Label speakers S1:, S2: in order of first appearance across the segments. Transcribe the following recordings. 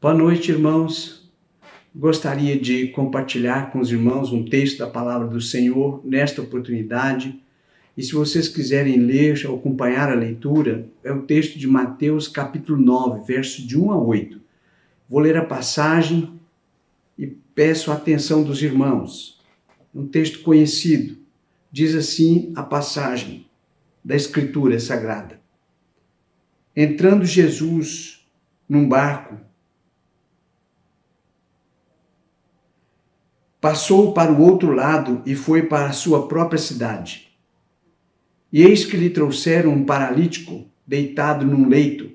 S1: Boa noite, irmãos. Gostaria de compartilhar com os irmãos um texto da Palavra do Senhor nesta oportunidade. E se vocês quiserem ler ou acompanhar a leitura, é o texto de Mateus capítulo 9, verso de 1 a 8. Vou ler a passagem e peço a atenção dos irmãos. Um texto conhecido. Diz assim a passagem da Escritura Sagrada. Entrando Jesus num barco, passou para o outro lado e foi para a sua própria cidade. E eis que lhe trouxeram um paralítico deitado num leito.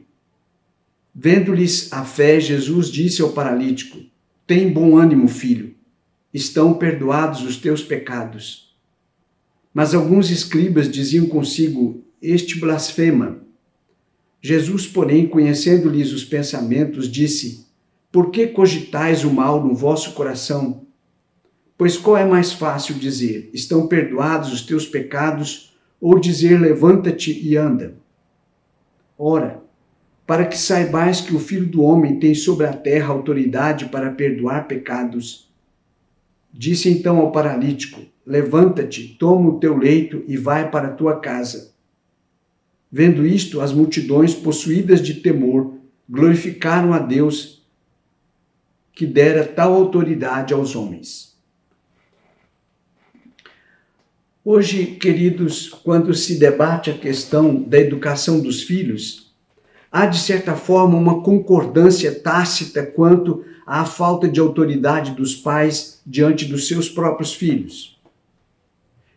S1: Vendo-lhes a fé, Jesus disse ao paralítico: Tem bom ânimo, filho, estão perdoados os teus pecados. Mas alguns escribas diziam consigo: Este blasfema. Jesus, porém, conhecendo-lhes os pensamentos, disse: Por que cogitais o mal no vosso coração? Pois qual é mais fácil dizer: Estão perdoados os teus pecados, ou dizer: Levanta-te e anda? Ora, para que saibais que o Filho do Homem tem sobre a terra autoridade para perdoar pecados. Disse então ao paralítico: Levanta-te, toma o teu leito e vai para a tua casa. Vendo isto, as multidões, possuídas de temor, glorificaram a Deus, que dera tal autoridade aos homens. Hoje, queridos, quando se debate a questão da educação dos filhos, há, de certa forma, uma concordância tácita quanto à falta de autoridade dos pais diante dos seus próprios filhos.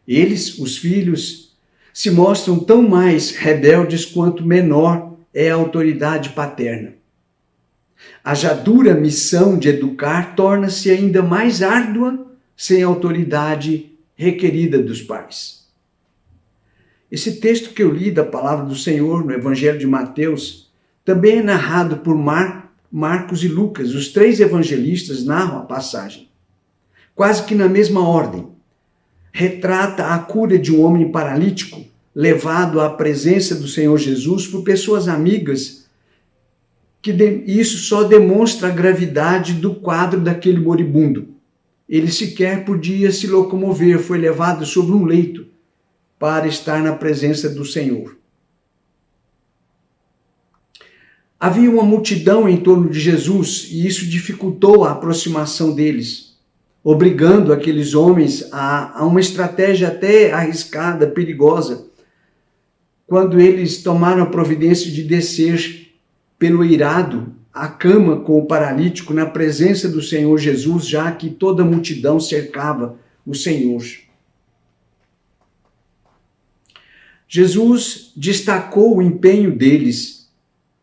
S1: Eles, os filhos, se mostram tão mais rebeldes quanto menor é a autoridade paterna. A já dura missão de educar torna-se ainda mais árdua sem a autoridade requerida dos pais. Esse texto que eu li da Palavra do Senhor no Evangelho de Mateus também é narrado por Marcos e Lucas. Os três evangelistas narram a passagem, quase que na mesma ordem. Retrata a cura de um homem paralítico levado à presença do Senhor Jesus por pessoas amigas, que isso só demonstra a gravidade do quadro daquele moribundo. Ele sequer podia se locomover, foi levado sobre um leito para estar na presença do Senhor. Havia uma multidão em torno de Jesus e isso dificultou a aproximação deles, obrigando aqueles homens a uma estratégia até arriscada, perigosa, quando eles tomaram a providência de descer pelo eirado a cama com o paralítico na presença do Senhor Jesus, já que toda a multidão cercava o Senhor. Jesus destacou o empenho deles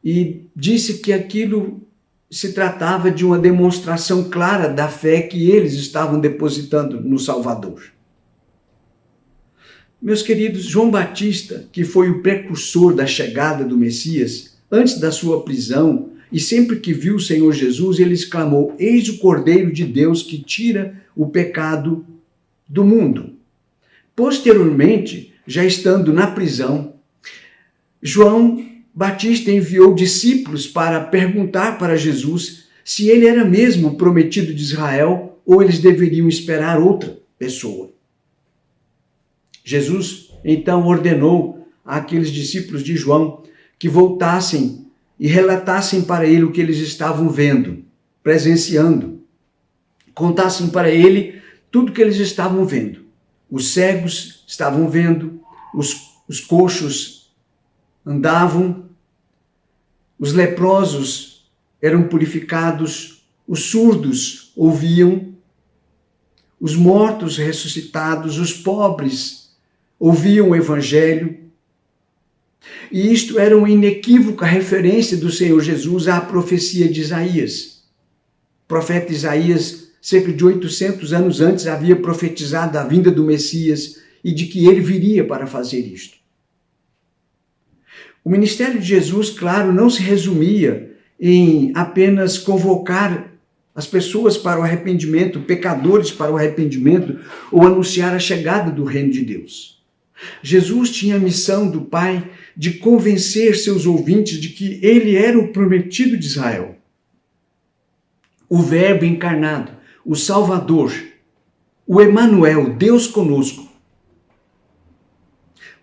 S1: e disse que aquilo se tratava de uma demonstração clara da fé que eles estavam depositando no Salvador. Meus queridos, João Batista, que foi o precursor da chegada do Messias, antes da sua prisão, e sempre que viu o Senhor Jesus, ele exclamou: Eis o Cordeiro de Deus que tira o pecado do mundo. Posteriormente, já estando na prisão, João Batista enviou discípulos para perguntar para Jesus se ele era mesmo o prometido de Israel ou eles deveriam esperar outra pessoa. Jesus, então, ordenou àqueles discípulos de João que voltassem e relatassem para ele o que eles estavam vendo, presenciando. Contassem para ele tudo que eles estavam vendo. Os cegos estavam vendo, os coxos andavam, os leprosos eram purificados, os surdos ouviam, os mortos ressuscitados, os pobres ouviam o Evangelho. E isto era uma inequívoca referência do Senhor Jesus à profecia de Isaías. O profeta Isaías, cerca de 800 anos antes, havia profetizado a vinda do Messias e de que ele viria para fazer isto. O ministério de Jesus, claro, não se resumia em apenas convocar as pessoas para o arrependimento, pecadores para o arrependimento, ou anunciar a chegada do reino de Deus. Jesus tinha a missão do Pai de convencer seus ouvintes de que ele era o prometido de Israel. o Verbo encarnado, o Salvador, o Emanuel, Deus conosco.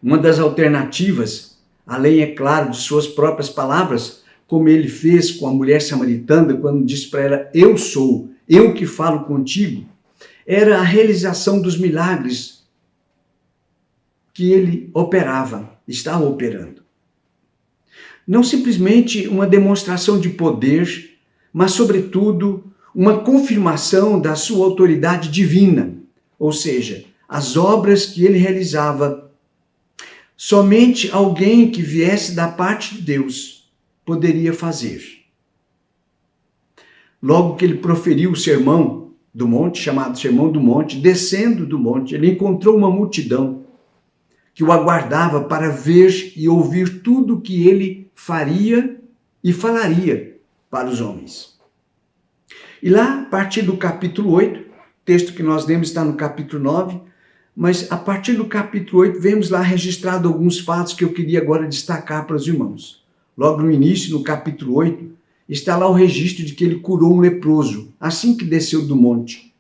S1: Uma das alternativas, além, é claro, de suas próprias palavras, como ele fez com a mulher samaritana, quando disse para ela, eu sou, eu que falo contigo, era a realização dos milagres que ele estava operando. Não simplesmente uma demonstração de poder, mas, sobretudo, uma confirmação da sua autoridade divina, ou seja, as obras que ele realizava, somente alguém que viesse da parte de Deus poderia fazer. Logo que ele proferiu o sermão do monte, chamado Sermão do Monte, descendo do monte, ele encontrou uma multidão que o aguardava para ver e ouvir tudo o que ele faria e falaria para os homens. E lá, a partir do capítulo 8, texto que nós lemos está no capítulo 9, mas a partir do capítulo 8, vemos lá registrado alguns fatos que eu queria agora destacar para os irmãos. Logo no início, no capítulo 8, está lá o registro de que ele curou um leproso, assim que desceu do monte.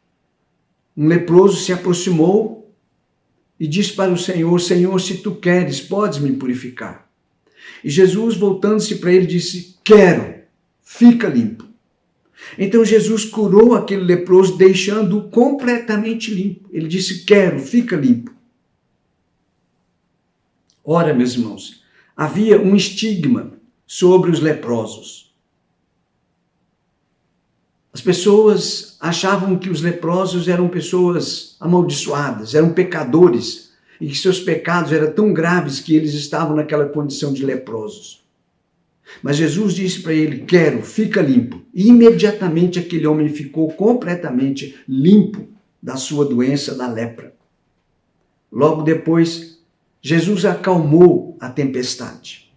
S1: Um leproso se aproximou e disse para o Senhor, Senhor, se tu queres, podes me purificar. E Jesus, voltando-se para ele, disse, quero, fica limpo. Então Jesus curou aquele leproso, deixando-o completamente limpo. Ele disse, quero, fica limpo. Ora, meus irmãos, havia um estigma sobre os leprosos. As pessoas achavam que os leprosos eram pessoas amaldiçoadas, eram pecadores, e que seus pecados eram tão graves que eles estavam naquela condição de leprosos. Mas Jesus disse para ele, quero, fica limpo. E imediatamente aquele homem ficou completamente limpo da sua doença, da lepra. Logo depois, Jesus acalmou a tempestade.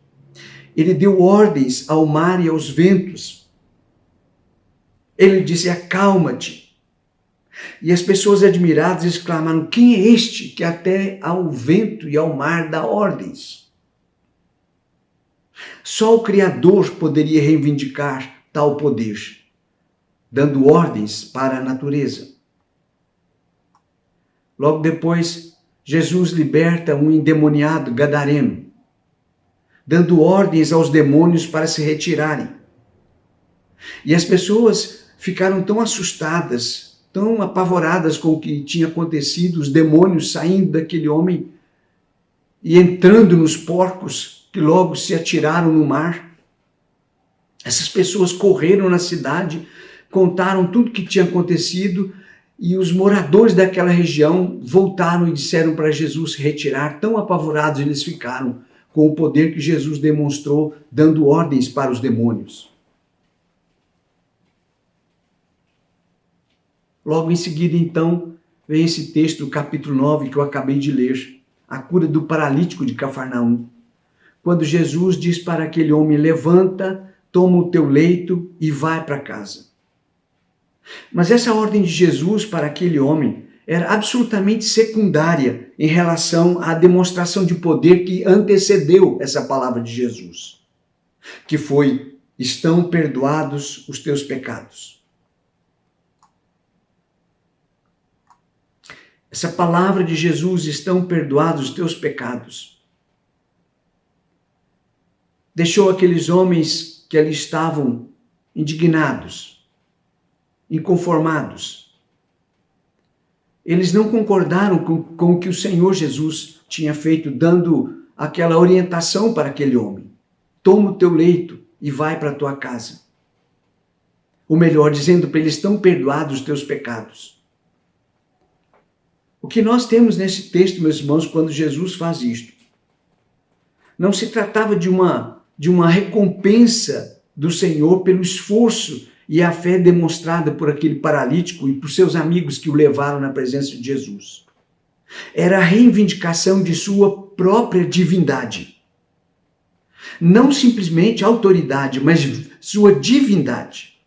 S1: Ele deu ordens ao mar e aos ventos. Ele disse, acalma-te. E as pessoas admiradas exclamaram, quem é este que até ao vento e ao mar dá ordens? Só o Criador poderia reivindicar tal poder, dando ordens para a natureza. Logo depois, Jesus liberta um endemoniado gadareno, dando ordens aos demônios para se retirarem. E as pessoas ficaram tão assustadas, tão apavoradas com o que tinha acontecido, os demônios saindo daquele homem e entrando nos porcos, que logo se atiraram no mar. Essas pessoas correram na cidade, contaram tudo o que tinha acontecido e os moradores daquela região voltaram e disseram para Jesus se retirar. Tão apavorados eles ficaram com o poder que Jesus demonstrou, dando ordens para os demônios. Logo em seguida, então, vem esse texto do capítulo 9 que eu acabei de ler, a cura do paralítico de Cafarnaum. Quando Jesus diz para aquele homem, levanta, toma o teu leito e vai para casa. Mas essa ordem de Jesus para aquele homem era absolutamente secundária em relação à demonstração de poder que antecedeu essa palavra de Jesus, que foi, estão perdoados os teus pecados. Essa palavra de Jesus, estão perdoados os teus pecados, deixou aqueles homens que ali estavam indignados, inconformados. Eles não concordaram com o que o Senhor Jesus tinha feito, dando aquela orientação para aquele homem. Toma o teu leito e vai para a tua casa. Ou melhor, dizendo para eles, estão perdoados os teus pecados. O que nós temos nesse texto, meus irmãos, quando Jesus faz isto? Não se tratava de uma recompensa do Senhor pelo esforço e a fé demonstrada por aquele paralítico e por seus amigos que o levaram na presença de Jesus. Era a reivindicação de sua própria divindade. Não simplesmente autoridade, mas sua divindade.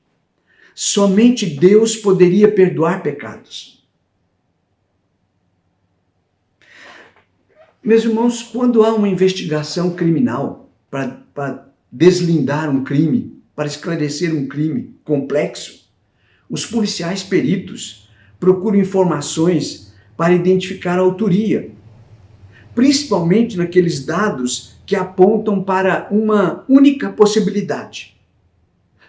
S1: Somente Deus poderia perdoar pecados. Meus irmãos, quando há uma investigação criminal para deslindar um crime, para esclarecer um crime complexo, os policiais peritos procuram informações para identificar a autoria, principalmente naqueles dados que apontam para uma única possibilidade,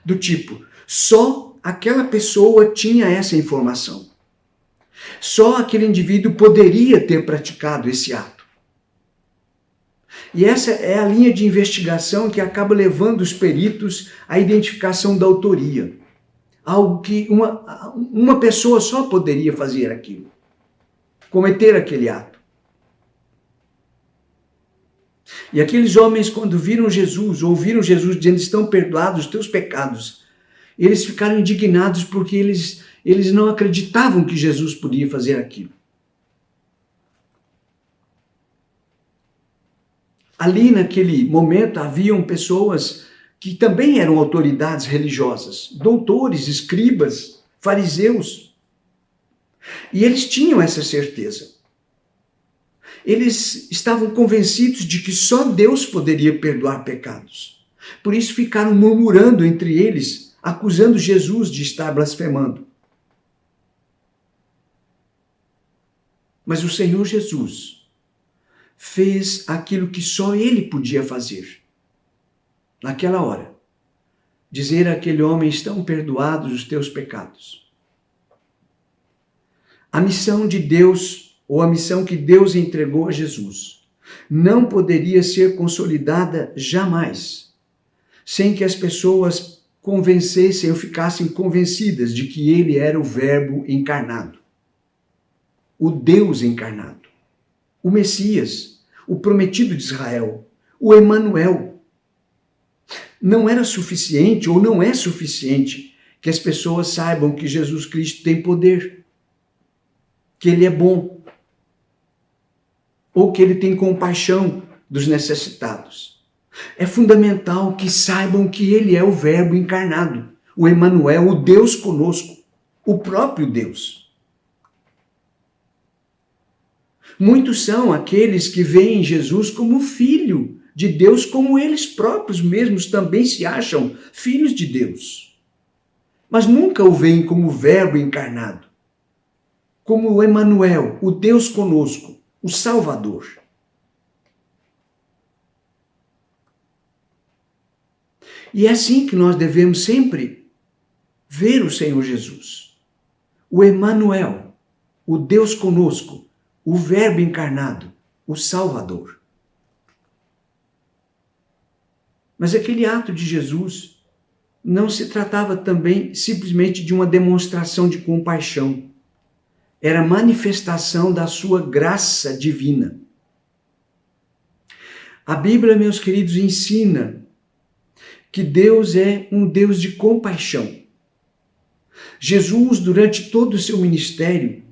S1: do tipo, só aquela pessoa tinha essa informação. Só aquele indivíduo poderia ter praticado esse ato. E essa é a linha de investigação que acaba levando os peritos à identificação da autoria. Algo que uma pessoa só poderia fazer aquilo, cometer aquele ato. E aqueles homens, quando viram Jesus, ouviram Jesus dizendo, estão perdoados os teus pecados, eles ficaram indignados porque eles não acreditavam que Jesus podia fazer aquilo. Ali naquele momento haviam pessoas que também eram autoridades religiosas, doutores, escribas, fariseus. E eles tinham essa certeza. Eles estavam convencidos de que só Deus poderia perdoar pecados. Por isso ficaram murmurando entre eles, acusando Jesus de estar blasfemando. Mas o Senhor Jesus fez aquilo que só Ele podia fazer. Naquela hora, dizer àquele homem, estão perdoados os teus pecados. A missão de Deus, ou a missão que Deus entregou a Jesus, não poderia ser consolidada jamais, sem que as pessoas convencessem ou ficassem convencidas de que Ele era o Verbo encarnado, o Deus encarnado, o Messias, o prometido de Israel, o Emanuel. Não era suficiente, ou não é suficiente, que as pessoas saibam que Jesus Cristo tem poder, que Ele é bom, ou que Ele tem compaixão dos necessitados. É fundamental que saibam que Ele é o Verbo encarnado, o Emanuel, o Deus conosco, o próprio Deus. Muitos são aqueles que veem Jesus como filho de Deus, como eles próprios mesmos também se acham filhos de Deus. Mas nunca o veem como Verbo encarnado, como o Emanuel, o Deus conosco, o Salvador. E é assim que nós devemos sempre ver o Senhor Jesus, o Emanuel, o Deus conosco, o Verbo encarnado, o Salvador. Mas aquele ato de Jesus não se tratava também simplesmente de uma demonstração de compaixão. Era manifestação da sua graça divina. A Bíblia, meus queridos, ensina que Deus é um Deus de compaixão. Jesus, durante todo o seu ministério,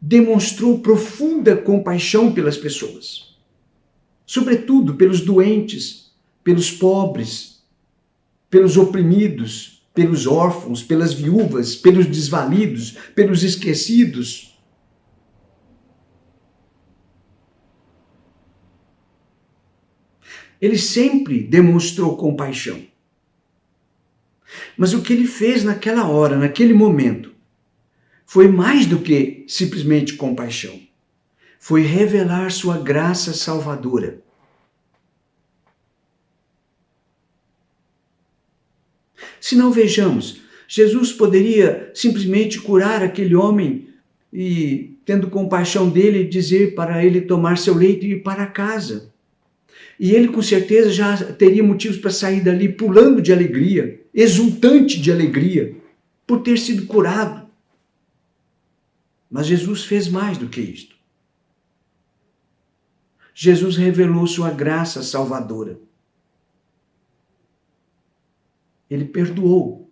S1: demonstrou profunda compaixão pelas pessoas, sobretudo pelos doentes, pelos pobres, pelos oprimidos, pelos órfãos, pelas viúvas, pelos desvalidos, pelos esquecidos. Ele sempre demonstrou compaixão. Mas o que ele fez naquela hora, naquele momento, foi mais do que simplesmente compaixão. Foi revelar sua graça salvadora. Se não, vejamos, Jesus poderia simplesmente curar aquele homem e, tendo compaixão dele, dizer para ele tomar seu leito e ir para casa. E ele, com certeza, já teria motivos para sair dali pulando de alegria, exultante de alegria, por ter sido curado. Mas Jesus fez mais do que isto. Jesus revelou sua graça salvadora. Ele perdoou.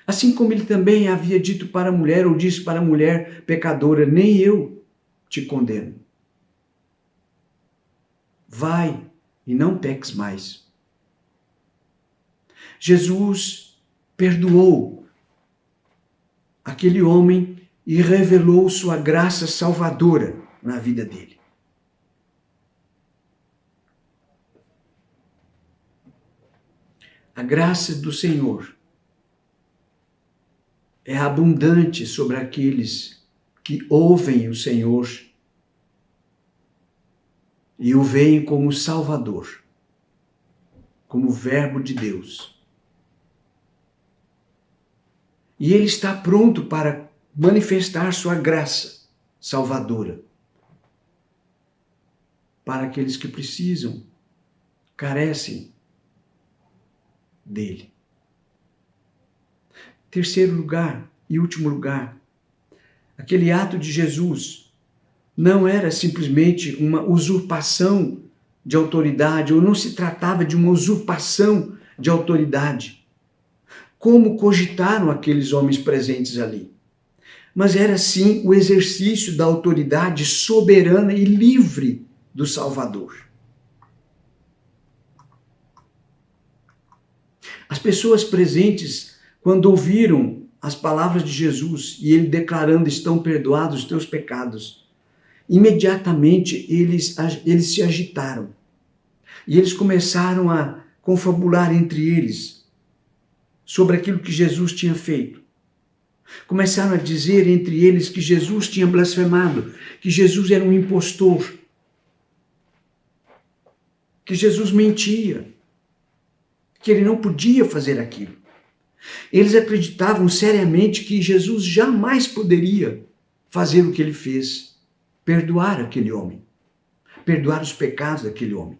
S1: Assim como ele também havia dito para a mulher, ou disse para a mulher pecadora, nem eu te condeno. Vai e não peques mais. Jesus perdoou aquele homem e revelou sua graça salvadora na vida dele. A graça do Senhor é abundante sobre aqueles que ouvem o Senhor e o veem como Salvador, como Verbo de Deus. E Ele está pronto para manifestar sua graça salvadora para aqueles que precisam, carecem dele. Terceiro lugar e último lugar, aquele ato de Jesus não era simplesmente uma usurpação de autoridade, ou não se tratava de uma usurpação de autoridade, como cogitaram aqueles homens presentes ali. Mas era sim o exercício da autoridade soberana e livre do Salvador. As pessoas presentes, quando ouviram as palavras de Jesus e ele declarando: estão perdoados os teus pecados, imediatamente eles se agitaram e eles começaram a confabular entre eles sobre aquilo que Jesus tinha feito. Começaram a dizer entre eles que Jesus tinha blasfemado, que Jesus era um impostor, que Jesus mentia, que ele não podia fazer aquilo. Eles acreditavam seriamente que Jesus jamais poderia fazer o que ele fez, perdoar aquele homem, perdoar os pecados daquele homem.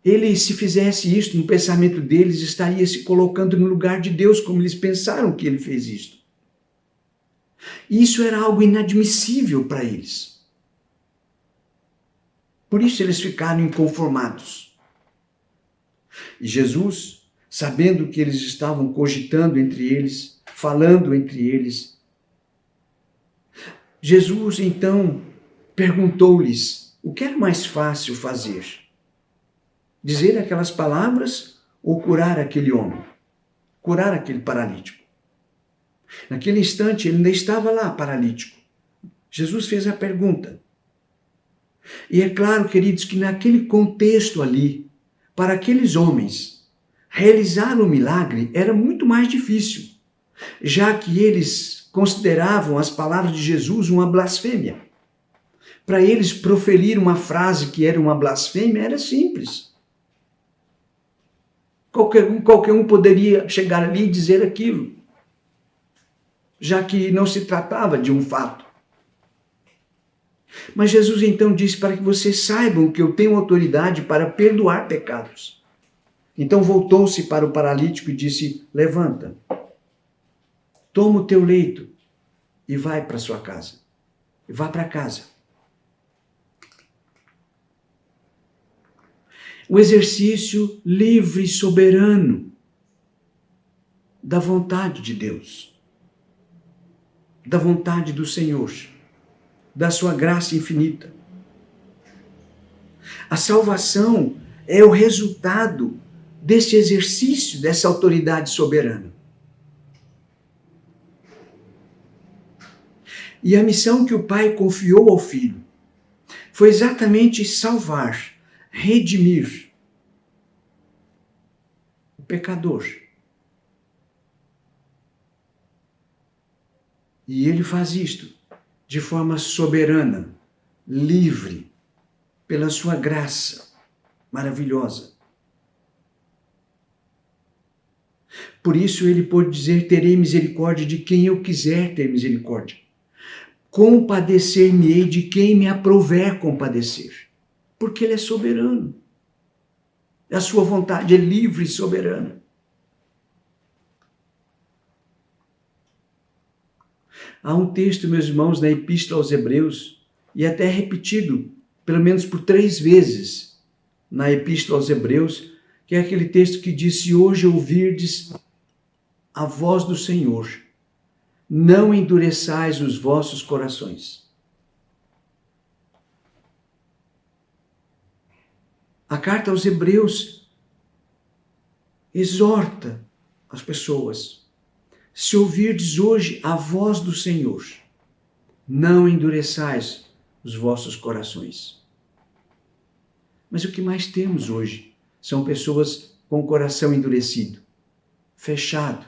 S1: Ele, se fizesse isto no pensamento deles, estaria se colocando no lugar de Deus, como eles pensaram que ele fez isto. E isso era algo inadmissível para eles. Por isso eles ficaram inconformados. E Jesus, sabendo que eles estavam cogitando entre eles, falando entre eles, Jesus então perguntou-lhes o que era mais fácil fazer: dizer aquelas palavras ou curar aquele homem, curar aquele paralítico. Naquele instante ele ainda estava lá, paralítico. Jesus fez a pergunta. E é claro, queridos, que naquele contexto ali, para aqueles homens, realizar o milagre era muito mais difícil, já que eles consideravam as palavras de Jesus uma blasfêmia. Para eles, proferir uma frase que era uma blasfêmia era simples. Qualquer um poderia chegar ali e dizer aquilo, já que não se tratava de um fato. Mas Jesus então disse: para que vocês saibam que eu tenho autoridade para perdoar pecados. Então voltou-se para o paralítico e disse: levanta, toma o teu leito e vai para sua casa. Vá para casa. O exercício livre e soberano da vontade de Deus, da vontade do Senhor, da sua graça infinita. A salvação é o resultado desse exercício, dessa autoridade soberana. E a missão que o Pai confiou ao Filho foi exatamente salvar, redimir o pecador. E ele faz isto de forma soberana, livre, pela sua graça maravilhosa. Por isso ele pôde dizer: terei misericórdia de quem eu quiser ter misericórdia. Compadecer-me-ei de quem me aprouver compadecer. Porque ele é soberano. A sua vontade é livre e soberana. Há um texto, meus irmãos, na Epístola aos Hebreus, e até repetido pelo menos por 3 vezes na Epístola aos Hebreus, que é aquele texto que diz: se hoje ouvirdes a voz do Senhor, não endureçais os vossos corações. A carta aos Hebreus exorta as pessoas: se ouvirdes hoje a voz do Senhor, não endureçais os vossos corações. Mas o que mais temos hoje São pessoas com o coração endurecido, fechado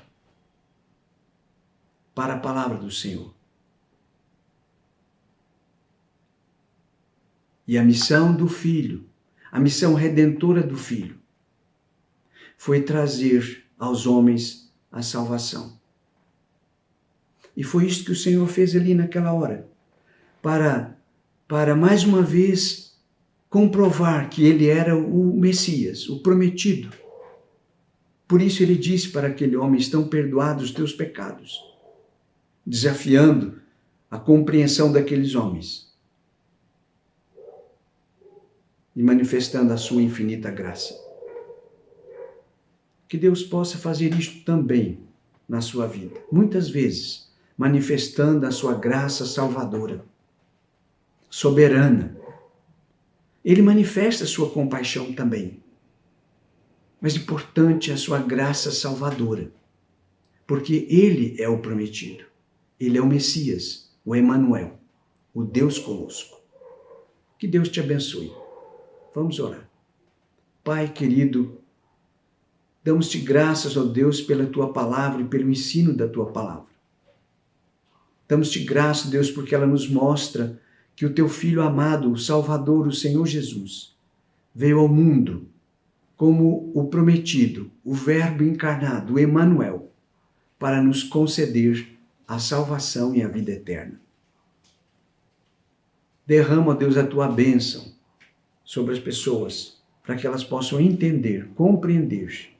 S1: para a palavra do Senhor. E a missão do Filho, a missão redentora do Filho, foi trazer aos homens a salvação. E foi isso que o Senhor fez ali naquela hora, para mais uma vez comprovar que ele era o Messias, o prometido. Por isso ele disse para aquele homem: estão perdoados os teus pecados, desafiando a compreensão daqueles homens e manifestando a sua infinita graça. Que Deus possa fazer isto também na sua vida, muitas vezes, manifestando a sua graça salvadora, soberana. Ele manifesta a sua compaixão também, mas importante é a sua graça salvadora, porque ele é o prometido, ele é o Messias, o Emanuel, o Deus conosco. Que Deus te abençoe. Vamos orar. Pai querido, damos-te graças, ó Deus, pela tua palavra e pelo ensino da tua palavra. Damos-te graças, Deus, porque ela nos mostra que o teu Filho amado, o Salvador, o Senhor Jesus, veio ao mundo como o prometido, o Verbo encarnado, o Emanuel, para nos conceder a salvação e a vida eterna. Derrama, ó Deus, a tua bênção sobre as pessoas, para que elas possam entender, compreender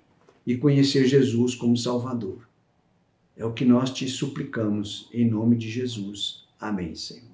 S1: e conhecer Jesus como Salvador. É o que nós te suplicamos, em nome de Jesus. Amém, Senhor.